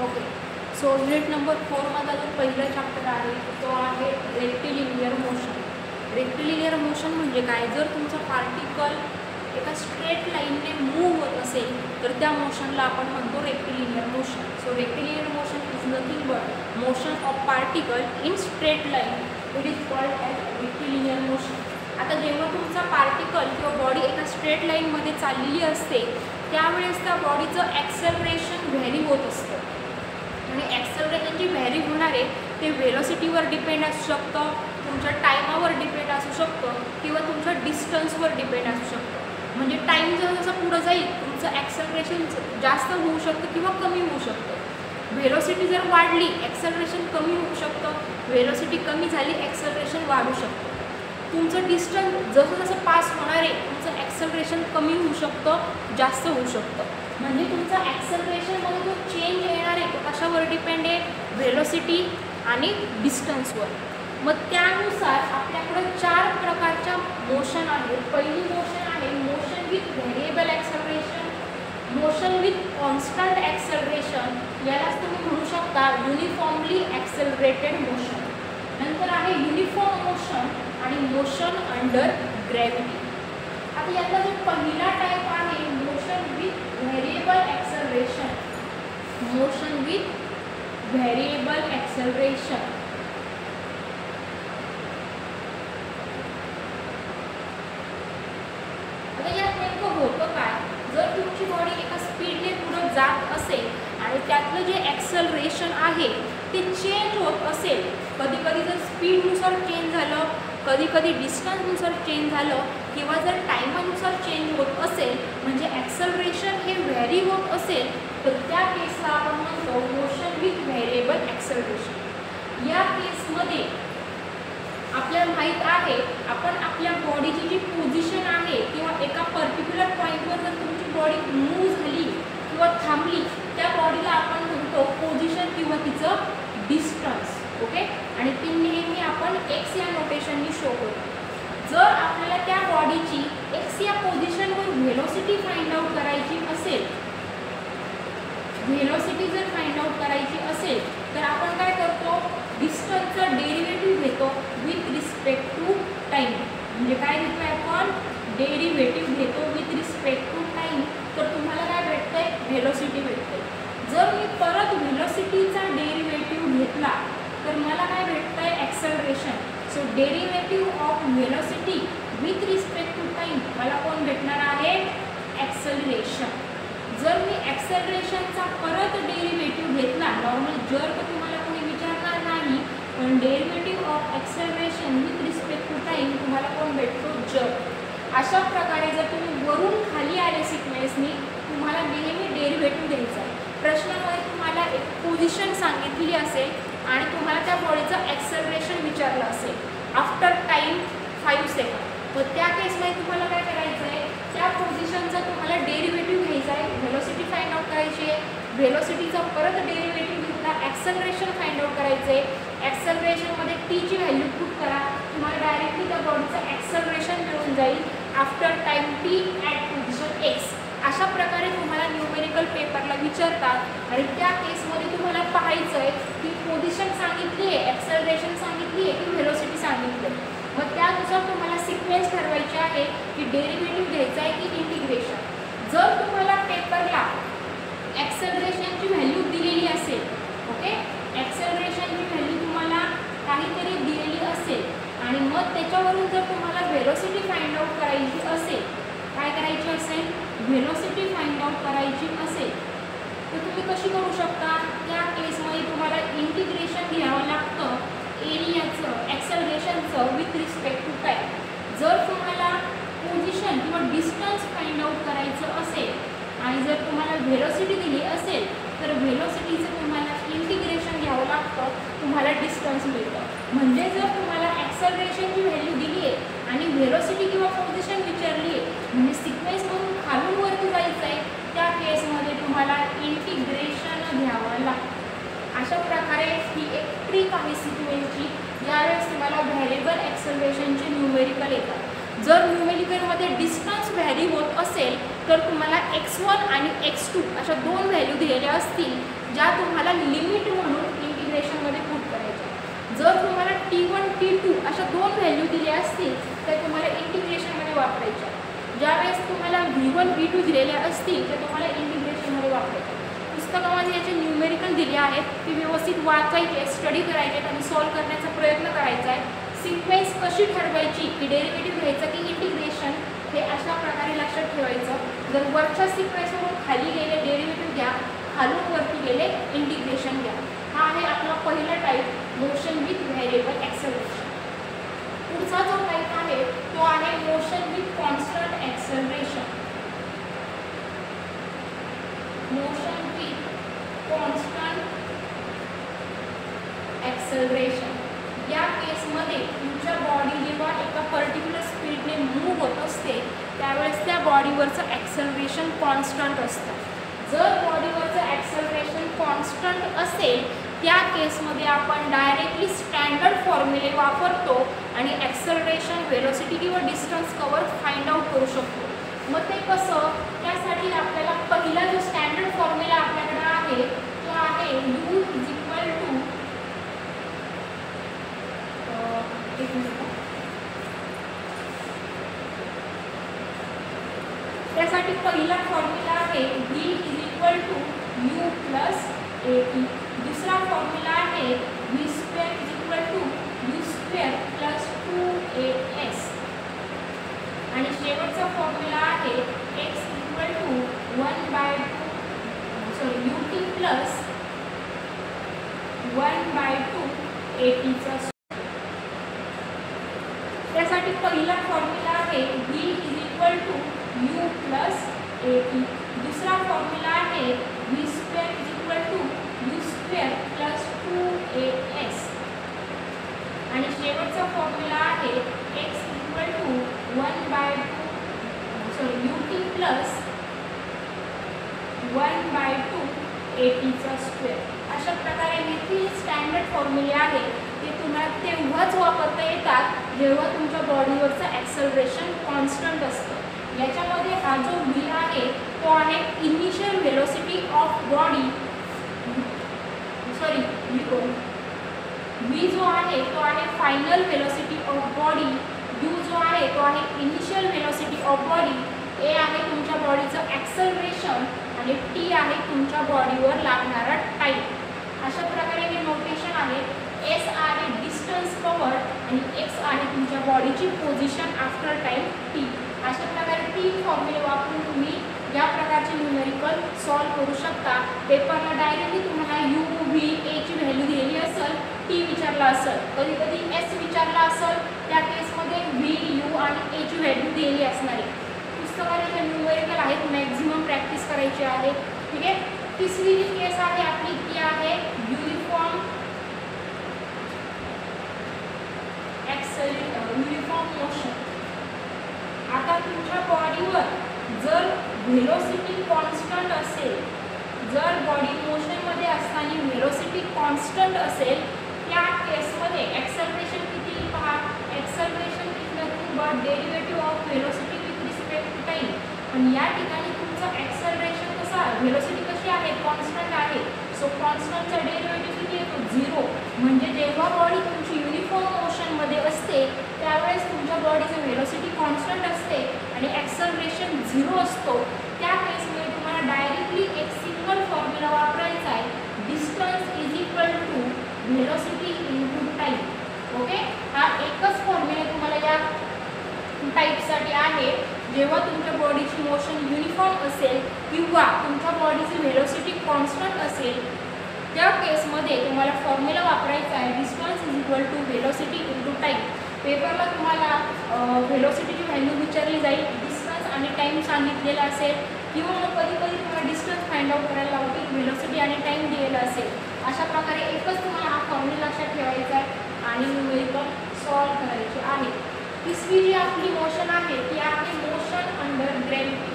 Okay. So unit number 4 जो पहिला chapter आहे तो आहे रेक्टिलिनियर मोशन. रेक्टिलिनियर मोशन म्हणजे काय? जर तुमचं पार्टिकल एका स्ट्रेट लाईनने मूव्ह होत असेल तर त्या मोशनला आपण म्हणतो rectilinear motion. So rectilinear motion is nothing but motion of particle in straight line. It is called as rectilinear motion. आता जेव्हा तुमचा पार्टिकल किंवा बॉडी एका स्ट्रेट लाईनमध्ये चाललेली असते त्यावेळेस त्या बॉडीचं ॲक्सेलरेशन व्हॅरी होत असतं आणि ॲक्सेलरेशन जी व्हॅरी होणार आहे ते व्हेलॉसिटीवर डिपेंड असू शकतं, तुमच्या टायमावर डिपेंड असू शकतं किंवा तुमच्या डिस्टन्सवर डिपेंड असू शकतं. म्हणजे टाईम जसं पुढं जाईल तुमचं ॲक्सेलरेशन जास्त होऊ शकतं किंवा कमी होऊ शकतं. व्हेलॉसिटी जर वाढली ॲक्सेलरेशन कमी होऊ शकतं, व्हेलॉसिटी कमी झाली ॲक्सेलरेशन वाढू शकतं. तुमचं डिस्टन्स जसं जसं पास होणार आहे तुमचं ॲक्सेलरेशन कमी होऊ शकतं, जास्त होऊ शकतं. म्हणजे तुमचा ॲक्सेलरेशनमध्ये जो चेंज येणार आहे तो कशावर डिपेंड आहे? व्हेलॉसिटी आणि डिस्टन्सवर. मग त्यानुसार आपल्याकडं 4 प्रकारच्या मोशन आहेत. पहिली मोशन आहे motion with variable acceleration, motion with constant acceleration, यालाच तुम्ही म्हणू शकता युनिफॉर्मली ॲक्सेलरेटेड मोशन. नंतर आहे युनिफॉर्म मोशन आणि मोशन अंडर ग्रॅव्हिटी. आता यातला जो पहिला टाईप आहे motion with variable acceleration. Motion with variable acceleration. आता यात नेमकं होतं काय? जर तुमची बॉडी एका स्पीडने पुढे जात असेल आणि त्यातलं जे ॲक्सेलरेशन आहे ते चेंज होत असेल, कधी कधी जर स्पीडनुसार चेंज झालं, कधी कधी डिस्टन्सनुसार चेंज झालं किंवा जर टायमानुसार चेंज होत असेल म्हणजे ॲक्सेलरेशन हे व्हॅरी होत असेल तर त्या केसला आपण म्हणतो मोशन विथ व्हेरिएबल ॲक्सेलरेशन. या केसमध्ये आपल्याला माहीत आहे आपण आपल्या बॉडीची जी पोझिशन आहे किंवा एका पर्टिक्युलर पॉईंटवर जर तुमची बॉडी मूव्ह झाली किंवा थांबली त्या बॉडीला आपण म्हणतो पोझिशन किंवा तिचं डिस्टन्स. ओके. आणि ती नेहमी आपण एक्स या नोटेशननी शो करतो. जर आपल्याला त्या बॉडीची एक्स या पोझिशनवर व्हेलॉसिटी फाइंड आउट करायची असेल, व्हेलॉसिटी जर फाइंड आउट करायची असेल तर आपण काय करतो? डिस्टन्सचा डेरिव्हेटिव्ह घेतो विथ रिस्पेक्ट टू टाईम. म्हणजे काय घेतो आपण? डेरिव्हेटिव्ह घेतो विथ रिस्पेक्ट टू टाईम. तर तुम्हाला काय भेटतंय? व्हेलॉसिटी भेटते. जर मी परत व्हेलॉसिटीचा डेरिव्हेटिव्ह घेतला तर मला काय भेटतंय? Acceleration. So derivative of velocity with respect to time मला कोण भेटणार आहे? ॲक्सेलरेशन. जर मी ॲक्सेलरेशनचा परत डेरिव्हेटिव्ह घेतला, नॉर्मल जर तर तुम्हाला कोणी विचारणार नाही, पण derivative of acceleration with respect to time तुम्हाला कोण भेटतो? जर. अशा प्रकारे जर तुम्ही वरून खाली आले सिक्वेन्सनी तुम्हाला नेहमी डेरिव्हेटिव्ह द्यायचा आहे. प्रश्नामध्ये तुम्हाला एक पोझिशन सांगितली असेल आणि तुम्हाला त्या बॉडीचं ॲक्सेलरेशन विचारलं असेल आफ्टर टाईम 5 सेकंड. मग त्या केसमध्ये तुम्हाला काय करायचं आहे? त्या पोझिशनचा तुम्हाला डेरिव्हेटिव्ह घ्यायचा आहे, व्हेलॉसिटी फाइंड आउट करायची आहे, व्हेलॉसिटीचा परत डेरिव्हेटिव्ह घेतला, ॲक्सेलरेशन फाइंड आउट करायचं आहे. ॲक्सेलरेशनमध्ये टीची व्हॅल्यू पुट करा, तुम्हाला डायरेक्टली त्या बॉडीचं ॲक्सेलरेशन मिळून जाईल after time T at position x. अशा प्रकारे तुम्हाला न्यूमेरिकल पेपरला विचारतात आणि त्या केसमध्ये तुम्हाला पाहायचं आहे की पोझिशन सांगितली आहे, ॲक्सेलरेशन सांगितली आहे की व्हेलॉसिटी सांगितली आहे. मग त्यानुसार तुम्हाला सिक्वेन्स ठरवायची आहे की डेरिव्हेटिव्ह घ्यायचा आहे की इंटिग्रेशन. जर तुम्हाला पेपरला ॲक्सेलरेशनची व्हॅल्यू दिलेली असेल, ओके, ॲक्सेलरेशनची व्हॅल्यू तुम्हाला काहीतरी दिलेली असेल आणि मग त्याच्यावरून जर तुम्हाला व्हेलॉसिटी फाइंड आउट करायची असेल, काय करायची असेल? व्हेलॉसिटी फाइंड आउट करायची असेल तर तुम्ही कशी करू शकता? त्या केसमध्ये तुम्हाला इंटिग्रेशन घ्यावं लागतं एरियाचं, ॲक्सेलरेशनचं विथ रिस्पेक्ट टू टाईम. जर तुम्हाला पोझिशन किंवा डिस्टन्स फाइंड आउट करायचं असेल आणि जर तुम्हाला व्हेलॉसिटी दिली असेल तर व्हेलॉसिटीचं तुम्हाला इंटिग्रेशन घ्यावं लागतं, तुम्हाला डिस्टन्स मिळतं. म्हणजे जर तुम्हाला ॲक्सेलरेशनची व्हॅल्यू दिली आहे आणि व्हेलॉसिटी किंवा पोझिशन विचारली आहे म्हणजे सिक्वेन्समधून खालून वरती जायचं आहे, त्या केसमध्ये तुम्हाला इंटिग्रेशन घ्यावं लागतं. अशा प्रकारे ही एक ट्रिक आहे सिक्वेन्सची. यावेळेस तुम्हाला व्हेरिएबल ॲक्सेलरेशनचे न्यूमेरिकल येतात. जर न्यूमेरिकलमध्ये डिस्टन्स व्हॅरी होत असेल तर तुम्हाला x1 आणि x2 अशा दोन व्हॅल्यू दिलेल्या असतील, ज्या तुम्हाला लिमिट म्हणून इंटिग्रेशनमध्ये पुट करायच्या. जर तुम्हाला t1 t2 अशा दोन व्हॅल्यू दिल्या असतील तर तुम्हाला इंटिग्रेशनमध्ये वापरायच्या. ज्यावेळेस तुम्हाला v1 v2 दिलेल्या असतील तर तुम्हाला इंटिग्रेशनमध्ये वापरायच्या. पुस्तकामध्ये याचे न्यूमेरिकल दिले आहेत, ती व्यवस्थित वाचायचे, स्टडी करायचे आणि सॉल्व्ह करण्याचा प्रयत्न करायचा आहे. सिक्वेन्स कशी ठरवायची की डेरिव्हेटिव्ह घ्यायचं की इंटिग्रेशन, हे अशा प्रकारे लक्षात ठेवायचं. जर वरच्या सिक्वेन्सवरून खाली गेले डेरिव्हेटिव्ह घ्या, खालून वरती गेले इंटिग्रेशन घ्या. हा आहे आपला पहिला type, motion with variable acceleration. पुढचा जो टाईप आहे तो आहे motion with constant acceleration. Motion with constant acceleration. या केसमध्ये तुमच्या बॉडी जेव्हा एका पर्टिक्युलर स्पीडने मूव्ह होत असते त्यावेळेस त्या बॉडीवरचं ॲक्सेलरेशन कॉन्स्टंट असतं. जर बॉडीवरचं ॲक्सेलरेशन कॉन्स्टंट असेल त्या केसमध्ये आपण डायरेक्टली स्टँडर्ड फॉर्म्युले वापरतो आणि ॲक्सेलरेशन, व्हेलोसिटी किंवा डिस्टन्स कवर फाइंड आउट करू शकतो. मग ते कसं? त्यासाठी आपल्याला पहिला जो स्टँडर्ड फॉर्म्युला आपल्याकडे आहे तो आहे u इक्वल टू त्यासाठी पहिला फॉर्म्युला आहे v is equal to u plus at. दुसरा फॉर्म्युला आहे v square is equal to u square plus 2as. आणि शेवटचा फॉर्म्युला आहे x equal to 1/2 ut plus 1/2 at चा. त्यासाठी पहिला फॉर्म्युला आहे v is equal to u plus at. दुसरा फॉर्म्युला आहे v square is equal to u square plus 2as. आणि शेवटचा फॉर्म्युला आहे x equal to 1/2 ut plus 1/2 at चा स्क्वेअर. अशा प्रकारे हे तीन स्टँडर्ड फॉर्म्युले आहेत, ते तुम्हाला तेव्हाच वापरता येतात जेव्हा तुमच्या बॉडीवरचं ॲक्सेलरेशन कॉन्स्टंट असतं. याच्यामध्ये हा जो v आहे तो आहे initial velocity of body, v जो आहे तो आहे final velocity of body, u जो आहे तो आहे initial velocity of body, a आहे तुमच्या बॉडीचं ॲक्सेलरेशन आणि t आहे तुमच्या बॉडीवर लागणारा टाईम. अशा प्रकारे हे नोटेशन आहे. s आहे डिस्टन्स कव्हर्ड आणि x आहे तुमच्या बॉडीची पोझिशन आफ्टर टाईम t. अशा प्रकारे तीन फॉर्म्युले वापरून तुम्ही या प्रकारचे न्यूमेरिकल सॉल्व करू शकता. पेपरला डायरेक्टली तुम्हाला u, v, a ची व्हॅल्यू दिलेली असेल, t विचारला असेल, कधी कधी s विचारला असेल, त्या केसमध्ये v, u आणि a ची व्हॅल्यू दिलेली असणार आहे. पुस्तकाने जे न्यूमेरिकल आहेत मॅक्झिमम प्रॅक्टिस करायची आहे. ठीक आहे. तिसरी जी केस आहे आपली ती आहे युनिफॉर्म मोशन. आता तुमच्या बॉडीवर जर व्हेलोसिटी कॉन्स्टंट असेल, जर बॉडी मोशनमध्ये असताना व्हेलोसिटी कॉन्स्टंट असेल त्या केसमध्ये ॲक्सेलरेशन किती पहा, acceleration is nothing but derivative of velocity with respect to time. पण या ठिकाणी तुमचं ॲक्सेलरेशन कसं आहे, व्हेलोसिटी कशी आहे, कॉन्स्टंट आहे. सो कॉन्स्टंटचा डेरिव्हेटिव्ह किती येतो, 0. म्हणजे जेव्हा बॉडी तुमची युनिफॉर्म मोशनमध्ये असते त्यावेळेस तुमच्या बॉडीचं व्हेलोसिटी कॉन्स्टंट असते आणि ॲक्सेलरेशन 0 असतो. त्या केसमध्ये तुम्हाला डायरेक्टली एक सिंगल फॉर्म्युला वापरायचा आहे, distance is equal to velocity into time. Okay. हा एकच फॉर्म्युला तुम्हाला या टाईपसाठी आहे. जेव्हा तुमच्या बॉडीची मोशन युनिफॉर्म असेल किंवा तुमच्या बॉडीची व्हेलोसिटी कॉन्स्टंट असेल त्या केसमध्ये तुम्हाला फॉर्म्युला वापरायचा आहे, distance is equal to velocity into time. पेपरला तुम्हाला व्हेलोसिटीची व्हॅल्यू विचारली जाईल, डिस्टन्स आणि टाईम सांगितलेला असेल किंवा मग कधी कधी तुम्हाला डिस्टन्स फाइंड आउट करायला लावतील, व्हेलोसिटी आणि टाईम दिलेला असेल. अशा प्रकारे एकच तुम्हाला हा फॉर्म्युला लक्षात ठेवायचा आहे आणि न्यूमेरिकल सॉल्व करायचे आहे. तिसरी जी आपली मोशन आहे ती आहे मोशन अंडर ग्रॅव्हिटी.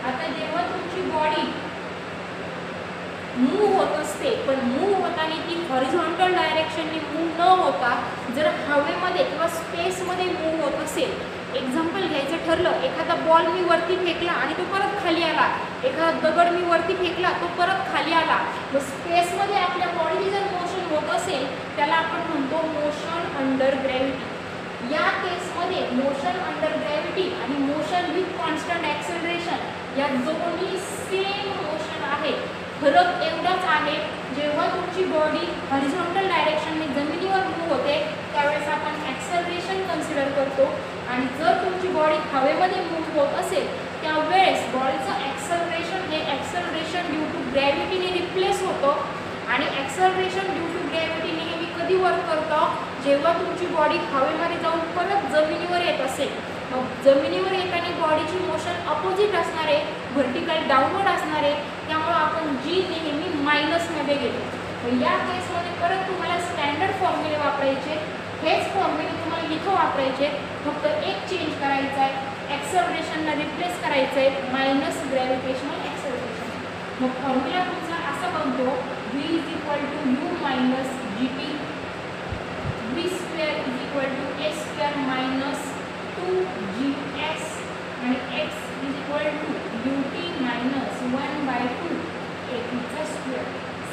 आता जेव्हा तुमची बॉडी मूव्ह होत असते असते, पण मूव्ह होताना ती हॉरिझॉन्टल डायरेक्शनने मूव्ह न होता जर हवेमध्ये किंवा स्पेसमध्ये मूव्ह होत असेल, एक्झाम्पल घ्यायचं ठरलं, एखादा बॉल मी वरती फेकला आणि तो परत खाली आला, एखादा दगड मी वरती फेकला तो परत खाली आला, मग स्पेसमध्ये आपल्या बॉडीची जर मोशन होत असेल त्याला आपण म्हणतो मोशन अंडर ग्रॅव्हिटी. या केसमध्ये मोशन अंडर ग्रॅव्हिटी आणि मोशन विथ कॉन्स्टंट ॲक्सेलरेशन या दोन्ही सेम मोशन आहे. फरक एवढाच आहे, जेव्हा तुमची बॉडी हॉरिझॉन्टल डायरेक्शनने जमिनीवर मूव्ह होते त्यावेळेस आपण ॲक्सेलरेशन कन्सिडर करतो, आणि जर तुमची बॉडी हवेमध्ये मूव्ह होत असेल त्यावेळेस बॉडीचं ॲक्सेलरेशन हे ॲक्सेलरेशन ड्यू टू ग्रॅव्हिटीने रिप्लेस होतं. आणि ॲक्सेलरेशन ड्यू टू ग्रॅव्हिटी नेहमी कधी वर्क करतं, जेव्हा तुमची बॉडी हवेमध्ये जाऊन परत जमिनीवर येत असेल. मग जमिनीवर येताना बॉडीची मोशन अपोजिट असणार आहे, व्हर्टिकल डाऊनवर्ड असणार आहे, त्यामुळं आपण जी नेहमी मायनसमध्ये घेतो. मग या केसमध्ये परत तुम्हाला स्टँडर्ड फॉर्म्युले वापरायचे, हेच फॉर्म्युले तुम्हाला इथं वापरायचे, फक्त एक चेंज करायचं आहे, ॲक्सेलरेशनला रिप्लेस करायचं आहे मायनस ग्रॅव्हिटेशनल ॲक्सेलरेशन. मग फॉर्म्युला तुमचा असा बनतो, v is equal to u minus g t, v square is equal to s square minus 2gx आणि x is equal to u t minus 1/2 एटीचा स्क्वेअर.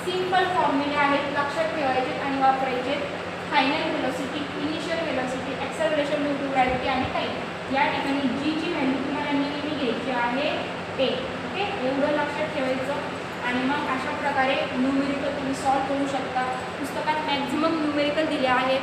सिंपल फॉर्म्युले आहेत, लक्षात ठेवायचे आणि वापरायचे. Final velocity, initial velocity, acceleration due to gravity आणि time. या ठिकाणी जी ची व्हॅल्यू तुम्हाला नेहमी घ्यायची आहे 10. ओके, एवढं लक्षात ठेवायचं. आणि मग अशा प्रकारे न्यूमेरिकल तुम्ही सॉल्व करू शकता. पुस्तकात मॅक्झिमम न्यूमेरिकल दिले आहेत.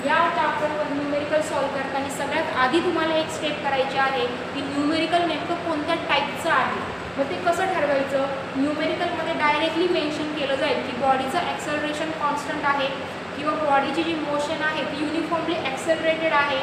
या चॅप्टरवर न्यूमेरिकल सॉल्व करताना सगळ्यात आधी तुम्हाला एक स्टेप करायची आहे की न्यूमेरिकल नेमकं कोणत्या टाईपचं आहे. मग ते कसं ठरवायचं, न्यूमेरिकलमध्ये डायरेक्टली मेन्शन केलं जाईल की बॉडीचं ॲक्सेलरेशन कॉन्स्टंट आहे, किंवा बॉडीची जी मोशन आहे ती युनिफॉर्मली ॲक्सेलरेटेड आहे,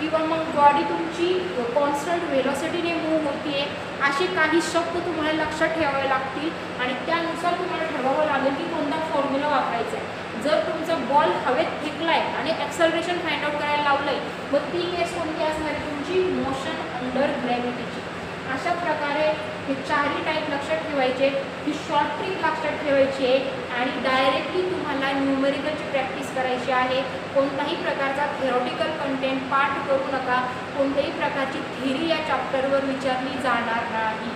किंवा मग बॉडी तुमची कॉन्स्टंट व्हेलॉसिटीने मूव्ह होते. असे काही शब्द तुम्हाला लक्षात ठेवावे लागतील आणि त्यानुसार तुम्हाला ठरवावं लागेल की कोणता फॉर्म्युला वापरायचा आहे. जर तुमचा बॉल हवेत फेकला आहे आणि ॲक्सेलरेशन फाइंड आउट करायला लावलं आहे, मग ती केस कोणती असणार आहे, तुमची मोशन अंडर ग्रॅव्हिटीची. अशा प्रकारे हे चारही टाईप लक्षात ठेवायचे, ही शॉर्ट ट्रिक लक्षात ठेवायची आहे आणि डायरेक्टली तुम्हाला न्यूमेरिकलची प्रॅक्टिस करायची आहे. कोणताही प्रकारचा थेरॉटिकल कंटेंट पाठ करू नका, कोणत्याही प्रकारची थिअरी या चॅप्टरवर विचारली जाणार नाही.